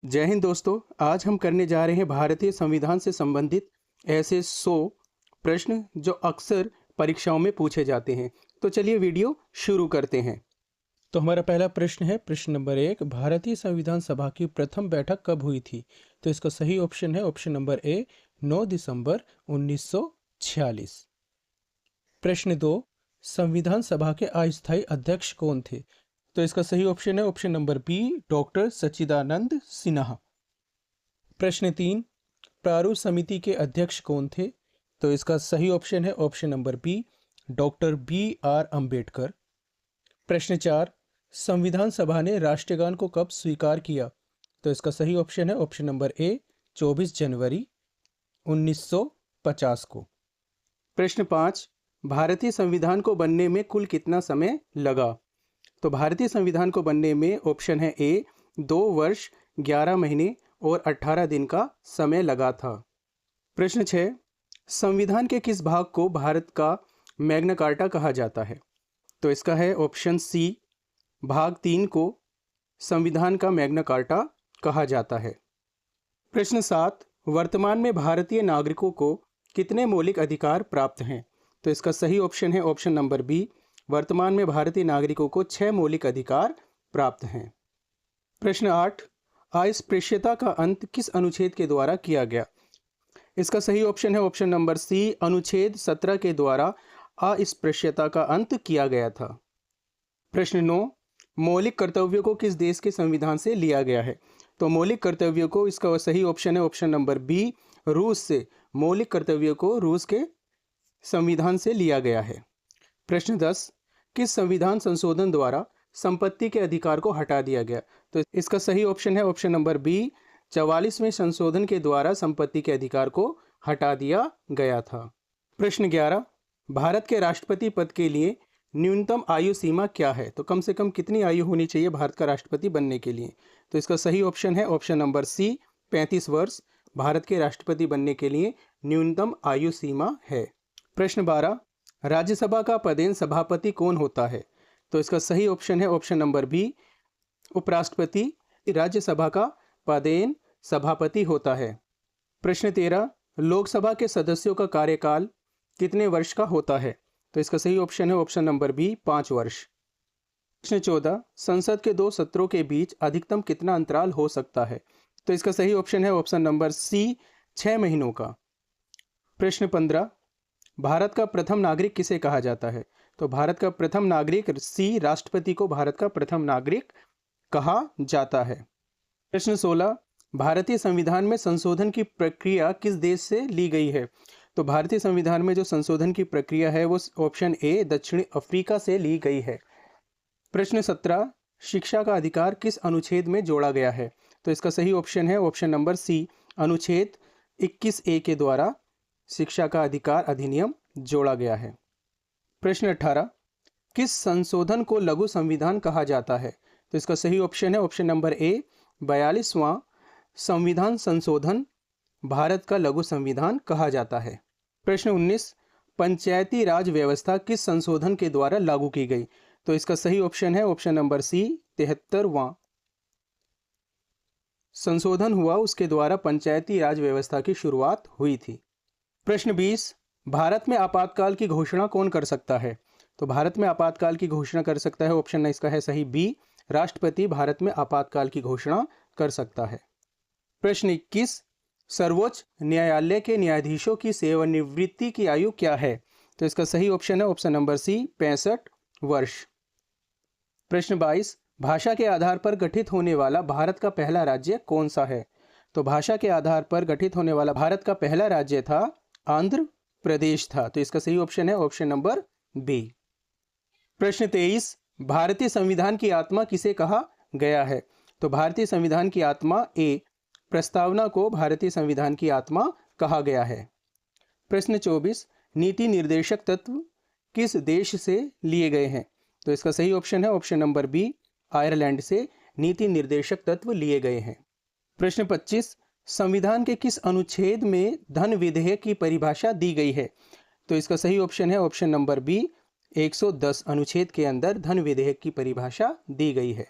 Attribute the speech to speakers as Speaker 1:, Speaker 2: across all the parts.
Speaker 1: जय हिंद दोस्तों। आज हम करने जा रहे हैं भारतीय संविधान से संबंधित ऐसे 100 प्रश्न जो अक्सर परीक्षाओं में पूछे जाते हैं। तो चलिए वीडियो शुरू करते हैं। तो हमारा पहला प्रश्न है, प्रश्न नंबर 1, भारतीय संविधान सभा की प्रथम बैठक कब हुई थी? तो इसका सही ऑप्शन है ऑप्शन नंबर ए, 9 दिसंबर 1946। प्रश्न 2, संविधान सभा के अस्थायी अध्यक्ष कौन थे? तो इसका सही ऑप्शन है ऑप्शन नंबर बी, डॉक्टर सच्चिदानंद सिन्हा। प्रश्न 3, प्रारूप समिति के अध्यक्ष कौन थे? तो इसका सही ऑप्शन है option number B, doctor BR Ambedkar. प्रश्न 4, संविधान सभा ने राष्ट्रगान को कब स्वीकार किया? तो इसका सही ऑप्शन है ऑप्शन नंबर ए, 24 जनवरी 1950 को। प्रश्न 5, भारतीय संविधान को बनने में कुल कितना समय लगा? तो भारतीय संविधान को बनने में ऑप्शन है ए, 2 वर्ष 11 महीने और 18 दिन का समय लगा था। प्रश्न 6, संविधान के किस भाग को भारत का मैग्ना कार्टा कहा जाता है? तो इसका है ऑप्शन सी, भाग 3 को संविधान का मैग्ना कार्टा कहा जाता है। प्रश्न 7, वर्तमान में भारतीय नागरिकों को कितने मौलिक अधिकार प्राप्त हैं? तो इसका सही ऑप्शन है ऑप्शन नंबर बी, वर्तमान में भारतीय नागरिकों को 6 मौलिक अधिकार प्राप्त हैं। प्रश्न 8, अस्पृश्यता का अंत किस अनुच्छेद के द्वारा किया गया? इसका सही ऑप्शन है ऑप्शन नंबर सी, अनुच्छेद 17 के द्वारा अस्पृश्यता का अंत किया गया था। प्रश्न 9, मौलिक कर्तव्यों को किस देश के संविधान से लिया गया है? तो मौलिक कर्तव्यों को, इसका सही ऑप्शन है ऑप्शन नंबर बी, रूस से। मौलिक कर्तव्यों को रूस के संविधान से लिया गया है। प्रश्न 10, किस संविधान संशोधन द्वारा संपत्ति के अधिकार को हटा दिया गया? तो इसका सही ऑप्शन है ऑप्शन नंबर बी, 44वें संशोधन के द्वारा संपत्ति के अधिकार को हटा दिया गया था। प्रश्न 11, भारत के राष्ट्रपति पद के लिए न्यूनतम आयु सीमा क्या है? तो कम से कम कितनी आयु होनी चाहिए भारत का राष्ट्रपति बनने के लिए? तो इसका सही ऑप्शन है ऑप्शन नंबर सी, 35 वर्ष भारत के राष्ट्रपति बनने के लिए न्यूनतम आयु सीमा है। प्रश्न 12, राज्यसभा का पदेन सभापति कौन होता है? तो इसका सही ऑप्शन है ऑप्शन नंबर बी, उपराष्ट्रपति राज्यसभा का पदेन सभापति होता है। प्रश्न 13, लोकसभा के सदस्यों का कार्यकाल कितने वर्ष का होता है? तो इसका सही ऑप्शन है ऑप्शन नंबर बी, 5 वर्ष। प्रश्न 14, संसद के 2 सत्रों के बीच अधिकतम कितना अंतराल हो सकता है? तो इसका सही ऑप्शन है ऑप्शन नंबर सी, 6 महीनों का। प्रश्न 15, भारत का प्रथम नागरिक किसे कहा जाता है? तो भारत का प्रथम नागरिक सी, राष्ट्रपति को भारत का प्रथम नागरिक कहा जाता है। प्रश्न 16, भारतीय संविधान में संशोधन की प्रक्रिया किस देश से ली गई है? तो भारतीय संविधान में जो संशोधन की प्रक्रिया है वो ऑप्शन ए, दक्षिण अफ्रीका से ली गई है। प्रश्न 17, शिक्षा का अधिकार किस अनुच्छेद में जोड़ा गया है? तो इसका सही ऑप्शन है ऑप्शन नंबर सी, अनुच्छेद 21A के द्वारा शिक्षा का अधिकार अधिनियम जोड़ा गया है। प्रश्न 18, किस संशोधन को लघु संविधान कहा जाता है? तो इसका सही ऑप्शन है ऑप्शन नंबर ए, 42वां संविधान संशोधन भारत का लघु संविधान कहा जाता है। प्रश्न 19, पंचायती राज व्यवस्था किस संशोधन के द्वारा लागू की गई? तो इसका सही ऑप्शन है ऑप्शन नंबर सी, 73वां संशोधन हुआ, उसके द्वारा पंचायती राज व्यवस्था की शुरुआत हुई थी। प्रश्न 20, भारत में आपातकाल की घोषणा कौन कर सकता है? तो भारत में आपातकाल की घोषणा कर सकता है, ऑप्शन इसका है सही बी, राष्ट्रपति भारत में आपातकाल की घोषणा कर सकता है। प्रश्न 21, सर्वोच्च न्यायालय के न्यायाधीशों की सेवानिवृत्ति की आयु क्या है? तो इसका सही ऑप्शन है ऑप्शन नंबर सी, 65 वर्ष। प्रश्न 22, भाषा के आधार पर गठित होने वाला भारत का पहला राज्य कौन सा है? तो भाषा के आधार पर गठित होने वाला भारत का पहला राज्य था आंध्र प्रदेश था। तो इसका सही ऑप्शन है ऑप्शन नंबर बी। प्रश्न 23, भारतीय संविधान की आत्मा किसे कहा गया है? तो भारतीय संविधान की आत्मा ए, प्रस्तावना को भारतीय संविधान की आत्मा कहा गया है। प्रश्न 24, नीति निर्देशक तत्व किस देश से लिए गए हैं? तो इसका सही ऑप्शन है ऑप्शन नंबर बी, आयरलैंड से नीति निर्देशक तत्व लिए गए हैं। प्रश्न 25, संविधान के किस अनुच्छेद में धन विधेयक की परिभाषा दी गई है? तो इसका सही ऑप्शन है ऑप्शन नंबर बी, 110 अनुच्छेद के अंदर धन विधेयक की परिभाषा दी गई है।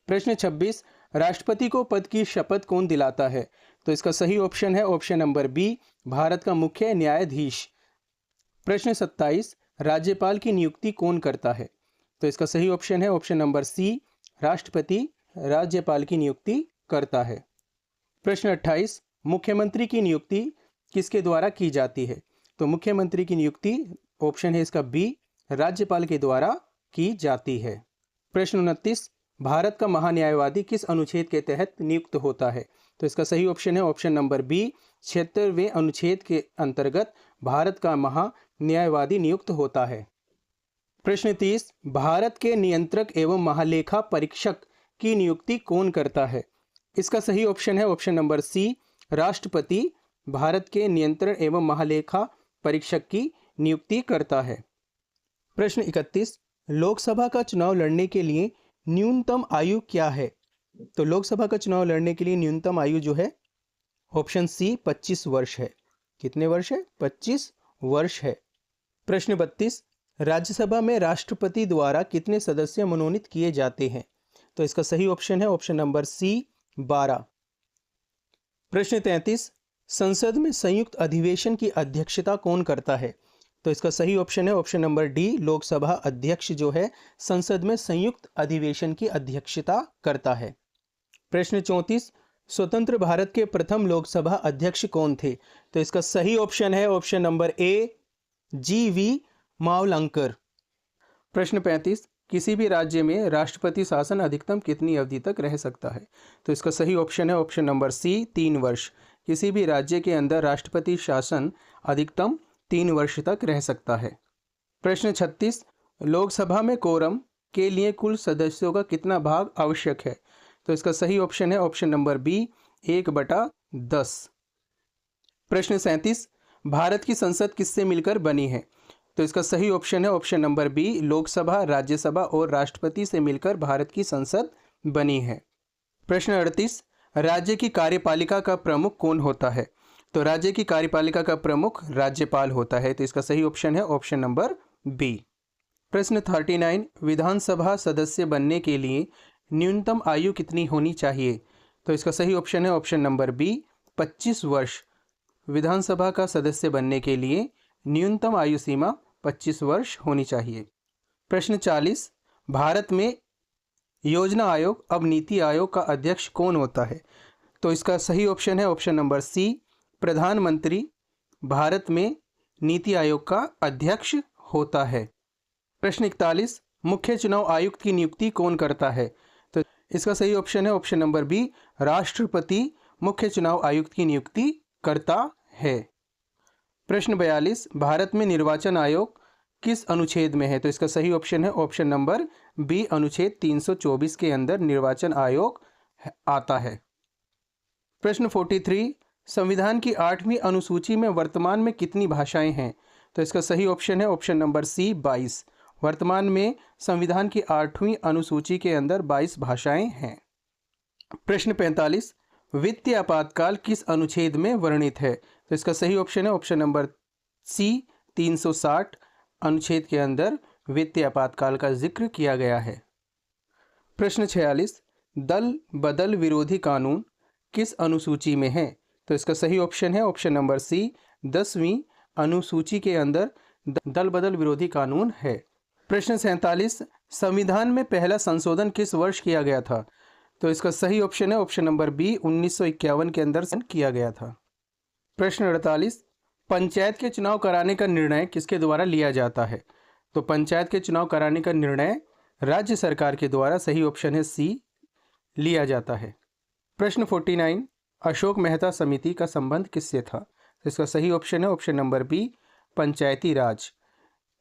Speaker 1: प्रश्न 26, राष्ट्रपति को पद की शपथ कौन दिलाता है? तो इसका सही ऑप्शन है ऑप्शन नंबर बी, भारत का मुख्य न्यायाधीश। प्रश्न 27, राज्यपाल की नियुक्ति कौन करता है? तो इसका सही ऑप्शन है ऑप्शन नंबर सी, राष्ट्रपति राज्यपाल की नियुक्ति करता है। प्रश्न 28, मुख्यमंत्री की नियुक्ति किसके द्वारा की जाती है? तो मुख्यमंत्री की नियुक्ति ऑप्शन है इसका बी, राज्यपाल के द्वारा की जाती है। प्रश्न 29, भारत का महान्यायवादी किस अनुच्छेद के तहत नियुक्त होता है? तो इसका सही ऑप्शन है ऑप्शन नंबर बी, 76वें अनुच्छेद के अंतर्गत भारत का महान्यायवादी नियुक्त होता है। प्रश्न 30, भारत के नियंत्रक एवं महालेखा परीक्षक की नियुक्ति कौन करता है? इसका सही ऑप्शन है ऑप्शन नंबर सी, राष्ट्रपति भारत के नियंत्रण एवं महालेखा परीक्षक की नियुक्ति करता है। प्रश्न 31, लोकसभा का चुनाव लड़ने के लिए न्यूनतम आयु क्या है? तो लोकसभा का चुनाव लड़ने के लिए न्यूनतम आयु जो है ऑप्शन सी 25 वर्ष है। कितने वर्ष है? 25 वर्ष है। प्रश्न 32, राज्यसभा में राष्ट्रपति द्वारा कितने सदस्य मनोनीत किए जाते हैं? तो इसका सही ऑप्शन है ऑप्शन नंबर सी 12। प्रश्न 33, संसद में संयुक्त अधिवेशन की अध्यक्षता कौन करता है? तो इसका सही ऑप्शन है ऑप्शन नंबर डी, लोकसभा अध्यक्ष जो है संसद में संयुक्त अधिवेशन की अध्यक्षता करता है। प्रश्न 34, स्वतंत्र भारत के प्रथम लोकसभा अध्यक्ष कौन थे? तो इसका सही ऑप्शन है option number A, G.V.. Mavalankar. प्रश्न 35, किसी भी राज्य में राष्ट्रपति शासन अधिकतम कितनी अवधि तक रह सकता है? तो इसका सही ऑप्शन है ऑप्शन नंबर सी, 3 वर्ष। किसी भी राज्य के अंदर राष्ट्रपति शासन अधिकतम 3 वर्ष तक रह सकता है। प्रश्न 36, लोकसभा में कोरम के लिए कुल सदस्यों का कितना भाग आवश्यक है? तो इसका सही ऑप्शन है ऑप्शन नंबर बी, 1/10। प्रश्न 37, भारत की संसद किससे मिलकर बनी है? तो इसका सही ऑप्शन है option number B, Lok Sabha, Rajya Sabha और राष्ट्रपति से मिलकर भारत की संसद बनी है। प्रश्न 38, राज्य की कार्यपालिका का प्रमुख कौन होता है? तो राज्य की कार्यपालिका का प्रमुख राज्यपाल होता है। तो इसका सही ऑप्शन है ऑप्शन नंबर बी। प्रश्न 39, विधानसभा सदस्य बनने के लिए न्यूनतम आयु कितनी होनी चाहिए? तो इसका सही ऑप्शन है ऑप्शन नंबर बी, 25 वर्ष। विधानसभा का सदस्य बनने के लिए न्यूनतम आयु सीमा 25 वर्ष होनी चाहिए। प्रश्न 40, भारत में योजना आयोग अब नीति आयोग का अध्यक्ष कौन होता है? तो इसका सही ऑप्शन है ऑप्शन नंबर सी, प्रधानमंत्री भारत में नीति आयोग का अध्यक्ष होता है। प्रश्न 41, मुख्य चुनाव आयुक्त की नियुक्ति कौन करता है? तो इसका सही ऑप्शन है ऑप्शन नंबर बी, राष्ट्रपति मुख्य चुनाव आयुक्त की नियुक्ति करता है। प्रश्न 42, भारत में निर्वाचन आयोग किस अनुच्छेद में है? तो इसका सही ऑप्शन है ऑप्शन नंबर बी, अनुच्छेद 324 के अंदर निर्वाचन आयोग आता है। प्रश्न 43, संविधान की 8वीं अनुसूची में वर्तमान में कितनी भाषाएं हैं? तो इसका सही ऑप्शन है ऑप्शन नंबर सी, 22। वर्तमान में संविधान की 8वीं अनुसूची के अंदर 22 भाषाएं हैं। प्रश्न 45, वित्तीय आपातकाल किस अनुच्छेद में वर्णित है? तो इसका सही ऑप्शन है ऑप्शन नंबर सी, 360 अनुच्छेद के अंदर वित्तीय आपातकाल का जिक्र किया गया है। प्रश्न 46, दल बदल विरोधी कानून किस अनुसूची में है? तो इसका सही ऑप्शन है ऑप्शन नंबर सी, 10वीं अनुसूची के अंदर दल बदल विरोधी कानून है। प्रश्न 47, संविधान में पहला संशोधन किस वर्ष किया गया था? तो इसका सही ऑप्शन है ऑप्शन नंबर बी, 1951 के अंदर किया गया था। प्रश्न 48, पंचायत के चुनाव कराने का निर्णय किसके द्वारा लिया जाता है? तो पंचायत के चुनाव कराने का निर्णय राज्य सरकार के द्वारा, सही ऑप्शन है सी, लिया जाता है। प्रश्न 49, अशोक मेहता समिति का संबंध किससे था? तो इसका सही ऑप्शन है ऑप्शन नंबर बी, पंचायती राज।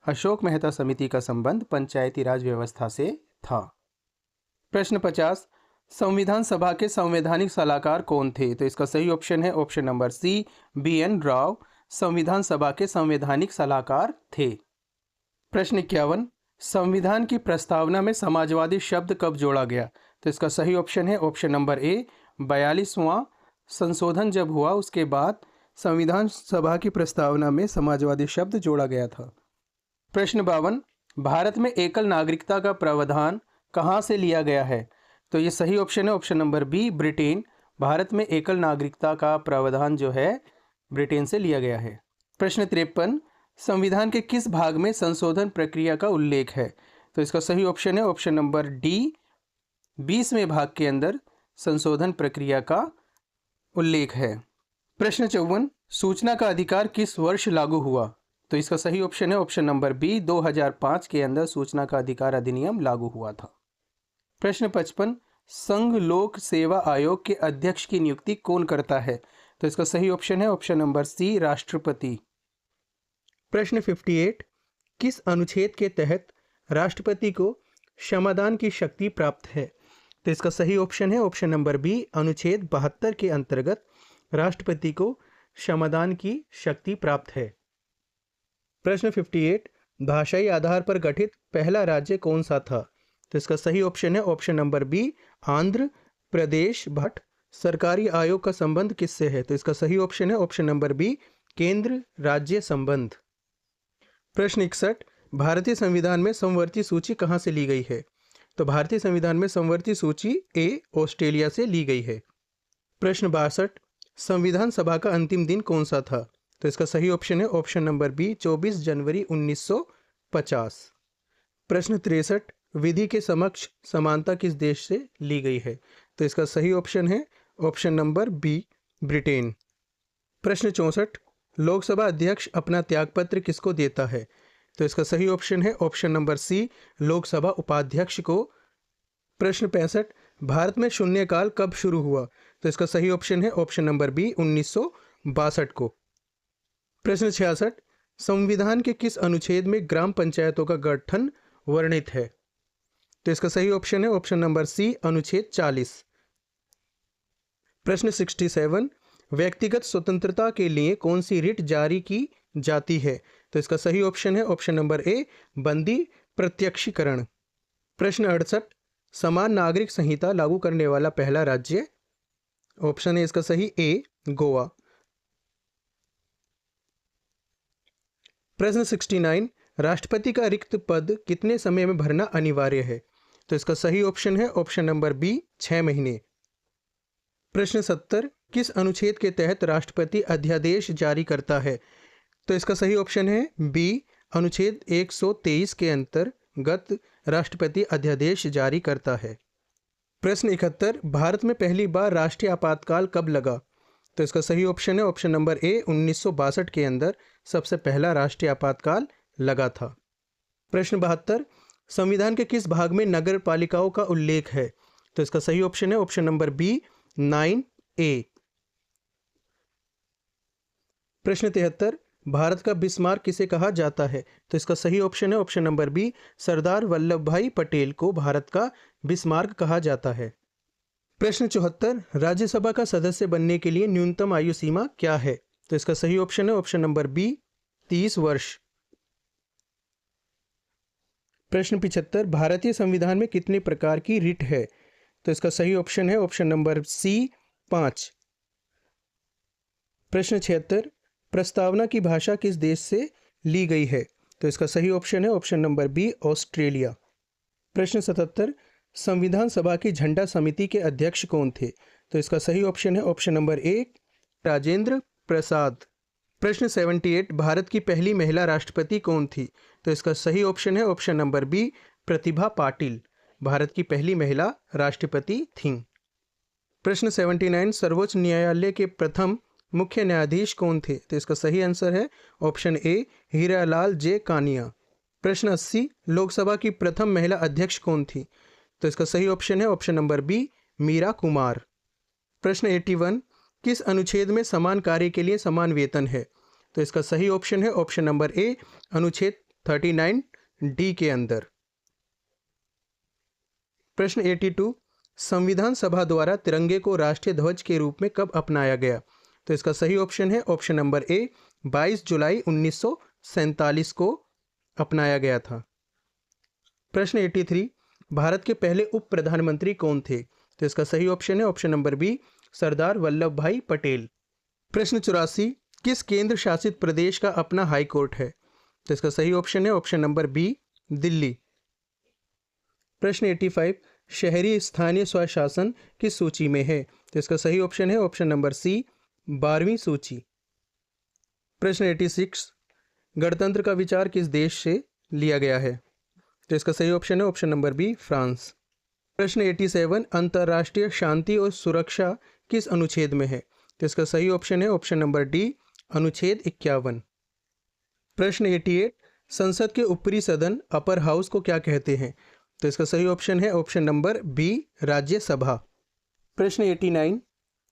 Speaker 1: अशोक मेहता समिति का संबंध पंचायती राज व्यवस्था से था। प्रश्न 50, संविधान सभा के संवैधानिक सलाहकार कौन थे? तो इसका सही ऑप्शन है option number C, B N. Rau संविधान सभा के संवैधानिक सलाहकार थे। प्रश्न 51, संविधान की प्रस्तावना में समाजवादी शब्द कब जोड़ा गया? तो इसका सही ऑप्शन है ऑप्शन नंबर ए, 42वां संशोधन जब हुआ उसके बाद संविधान सभा की प्रस्तावना में समाजवादी शब्द जोड़ा गया था। प्रश्न 52, भारत में एकल नागरिकता का प्रावधान कहाँ से लिया गया है? तो ये सही ऑप्शन है option number B Britain. Bharat में एकल नागरिकता का प्रावधान जो है ब्रिटेन से लिया गया है। प्रश्न 53, संविधान के किस भाग में संशोधन प्रक्रिया का उल्लेख है? तो इसका सही ऑप्शन है ऑप्शन नंबर डी 20वें भाग के अंदर संशोधन प्रक्रिया का उल्लेख है। प्रश्न 54, सूचना का अधिकार किस वर्ष लागू हुआ? तो इसका सही ऑप्शन है ऑप्शन नंबर बी 2005 के अंदर सूचना का अधिकार अधिनियम लागू हुआ था। प्रश्न 55, संघ लोक सेवा आयोग के अध्यक्ष की नियुक्ति कौन करता है? तो इसका सही ऑप्शन है ऑप्शन नंबर सी राष्ट्रपति। प्रश्न 58, किस अनुच्छेद के तहत राष्ट्रपति को क्षमादान की शक्ति प्राप्त है? तो इसका सही ऑप्शन है ऑप्शन नंबर बी अनुच्छेद 72 के अंतर्गत राष्ट्रपति को क्षमादान की शक्ति प्राप्त है। प्रश्न 58, भाषाई आधार पर गठित पहला राज्य कौन सा था? तो इसका सही ऑप्शन है option number B Andhra Pradesh. Bhatt, सरकारी आयोग का संबंध किससे है? तो इसका सही ऑप्शन है ऑप्शन नंबर बी केंद्र राज्य संबंध। प्रश्न 61, भारतीय संविधान में समवर्ती सूची कहाँ से ली गई है? तो भारतीय संविधान में समवर्ती सूची ए ऑस्ट्रेलिया से ली गई है। प्रश्न 62, संविधान सभा का अंतिम दिन कौन सा था? तो इसका सही ऑप्शन है ऑप्शन नंबर बी 24 जनवरी 1950। प्रश्न 63, विधि के समक्ष समानता किस देश से ली गई है? तो इसका सही ऑप्शन है ऑप्शन नंबर बी ब्रिटेन। प्रश्न 64, लोकसभा अध्यक्ष अपना त्यागपत्र किसको देता है? तो इसका सही ऑप्शन है ऑप्शन नंबर सी लोकसभा उपाध्यक्ष को। प्रश्न 65, भारत में शून्यकाल कब शुरू हुआ? तो इसका सही ऑप्शन है ऑप्शन नंबर बी 1962 को। प्रश्न 66, संविधान के किस अनुच्छेद में ग्राम पंचायतों का गठन वर्णित है? तो इसका सही ऑप्शन है ऑप्शन नंबर सी अनुच्छेद 40। प्रश्न 67, व्यक्तिगत स्वतंत्रता के लिए कौन सी रिट जारी की जाती है? तो इसका सही ऑप्शन है ऑप्शन नंबर ए बंदी प्रत्यक्षीकरण। प्रश्न 68, समान नागरिक संहिता लागू करने वाला पहला राज्य? ऑप्शन है इसका सही ए गोवा। प्रश्न 69, राष्ट्रपति का रिक्त पद कितने समय में भरना अनिवार्य है? तो इसका सही ऑप्शन है ऑप्शन नंबर बी 6 महीने। प्रश्न 70, किस अनुच्छेद के तहत राष्ट्रपति अध्यादेश जारी करता है? तो इसका सही ऑप्शन है बी अनुच्छेद 123 के अंतर्गत राष्ट्रपति अध्यादेश जारी करता है। प्रश्न 71, भारत में पहली बार राष्ट्रीय आपातकाल कब लगा? तो इसका सही ऑप्शन है ऑप्शन नंबर ए 1962 के अंदर सबसे पहला राष्ट्रीय आपातकाल लगा था। प्रश्न 72, संविधान के किस भाग में नगर पालिकाओं का उल्लेख है? तो इसका सही ऑप्शन है ऑप्शन नंबर बी 9A। प्रश्न 73, भारत का बिस्मार्क किसे कहा जाता है? तो इसका सही ऑप्शन है option number B Sardar Vallabh भाई पटेल को भारत का बिस्मार्क कहा जाता है। प्रश्न 74, राज्यसभा का सदस्य बनने के लिए न्यूनतम आयु सीमा क्या है? तो इसका सही ऑप्शन है ऑप्शन नंबर बी 30 वर्ष। प्रश्न 75, भारतीय संविधान में कितने प्रकार की रिट है? तो इसका सही ऑप्शन है ऑप्शन नंबर सी 5। प्रश्न 76, प्रस्तावना की भाषा किस देश से ली गई है? तो इसका सही ऑप्शन है ऑप्शन नंबर बी ऑस्ट्रेलिया। प्रश्न 77, संविधान सभा की झंडा समिति के अध्यक्ष कौन थे? तो इसका सही ऑप्शन है option number A Rajendra Prasad. प्रश्न 78, भारत की पहली महिला राष्ट्रपति कौन थी? तो इसका सही ऑप्शन है option number B Pratibha Patil Bharat की पहली महिला राष्ट्रपति थीं। प्रश्न 79, सर्वोच्च न्यायालय के प्रथम मुख्य न्यायाधीश कौन थे? तो इसका सही आंसर है ऑप्शन ए हीरालाल जे कानिया। प्रश्न 80, लोकसभा की प्रथम महिला अध्यक्ष कौन थी? तो इसका सही ऑप्शन है option number B Meera Kumar. प्रश्न 81, किस अनुच्छेद में समान कार्य के लिए समान वेतन है? तो इसका सही ऑप्शन है ऑप्शन नंबर ए अनुच्छेद 39D के अंदर। प्रश्न 82, संविधान सभा द्वारा तिरंगे को राष्ट्रीय ध्वज के रूप में कब अपनाया गया? तो इसका सही ऑप्शन है ऑप्शन नंबर ए 22 जुलाई 1947 को अपनाया गया था। प्रश्न 83, भारत के पहले उप प्रधानमंत्री कौन थे? तो इसका सही ऑप्शन है option number B Sardar Vallabh भाई पटेल। प्रश्न 84, किस केंद्र शासित प्रदेश का अपना हाई कोर्ट है? तो इसका सही ऑप्शन है ऑप्शन नंबर बी दिल्ली। प्रश्न 85, शहरी स्थानीय स्वशासन किस सूची में है? तो इसका सही ऑप्शन है ऑप्शन नंबर सी, 12वीं सूची। प्रश्न 86, गणतंत्र का विचार किस देश से लिया गया है? तो इसका सही ऑप्शन है ऑप्शन नंबर बी, फ्रांस। प्रश्न 87, अंतर्राष्ट्रीय शांति और सुरक्षा किस अनुच्छेद में है? तो इसका सही ऑप्शन है ऑप्शन नंबर डी, अनुच्छेद 51। प्रश्न 88, संसद के ऊपरी सदन अपर हाउस को क्या कहते हैं? तो इसका सही ऑप्शन है ऑप्शन नंबर बी, राज्यसभा। प्रश्न 89,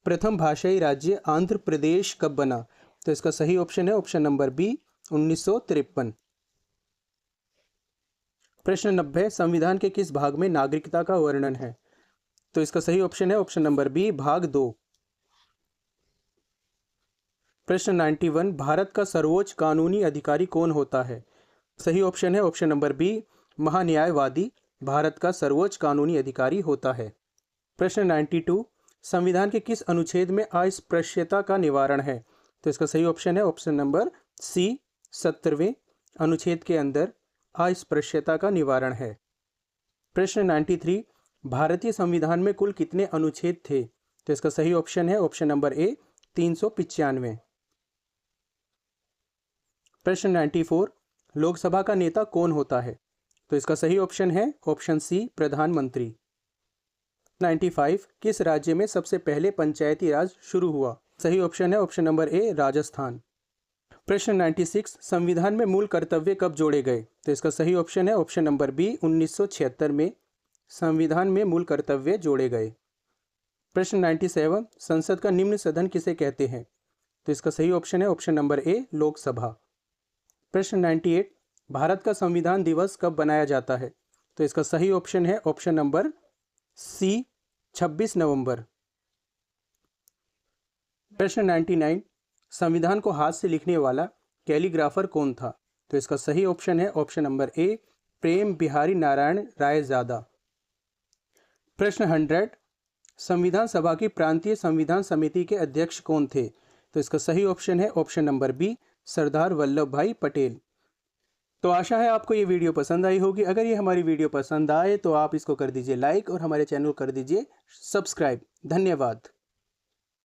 Speaker 1: प्रथम भाषाई राज्य आंध्र प्रदेश कब बना? तो इसका सही ऑप्शन है ऑप्शन नंबर बी, 1953। प्रश्न 90, संविधान के किस भाग में नागरिकता का वर्णन है? तो इसका सही ऑप्शन है ऑप्शन नंबर बी, भाग 2। प्रश्न 91, भारत का सर्वोच्च कानूनी अधिकारी कौन होता है? सही ऑप्शन है ऑप्शन नंबर बी, महान्यायवादी भारत का सर्वोच्च कानूनी अधिकारी होता है। प्रश्न 92, संविधान के किस अनुच्छेद में अस्पृश्यता का निवारण है? तो इसका सही ऑप्शन है ऑप्शन नंबर सी, 70वें अनुच्छेद के अंदर अस्पृश्यता का निवारण है। प्रश्न 93, भारतीय संविधान में कुल कितने अनुच्छेद थे? तो इसका सही ऑप्शन है ऑप्शन नंबर ए, 395। प्रश्न 94, लोकसभा का नेता कौन होता है? तो इसका सही ऑप्शन है ऑप्शन सी, प्रधानमंत्री। 95, किस राज्य में सबसे पहले पंचायती राज शुरू हुआ? सही ऑप्शन है ऑप्शन नंबर ए, राजस्थान। प्रश्न 96, संविधान में मूल कर्तव्य कब जोड़े गए? तो इसका सही ऑप्शन है ऑप्शन नंबर बी, 1976 में संविधान में मूल कर्तव्य जोड़े गए। प्रश्न 97, संसद का निम्न सदन किसे कहते हैं? तो इसका सही ऑप्शन है ऑप्शन नंबर ए, लोकसभा। प्रश्न 98, भारत का संविधान दिवस कब बनाया जाता है? तो इसका सही ऑप्शन है ऑप्शन नंबर सी, 26 नवंबर। प्रश्न 99, संविधान को हाथ से लिखने वाला कैलीग्राफर कौन था? तो इसका सही ऑप्शन है ऑप्शन नंबर ए, प्रेम बिहारी नारायण रायजादा। प्रश्न 100, संविधान सभा की प्रांतीय संविधान समिति के अध्यक्ष कौन थे? तो इसका सही ऑप्शन है option number B, Sardar Vallabh भाई पटेल। तो आशा है आपको ये वीडियो पसंद आई होगी। अगर ये हमारी वीडियो पसंद आए तो आप इसको कर दीजिए लाइक और हमारे चैनल को कर दीजिए सब्सक्राइब। धन्यवाद।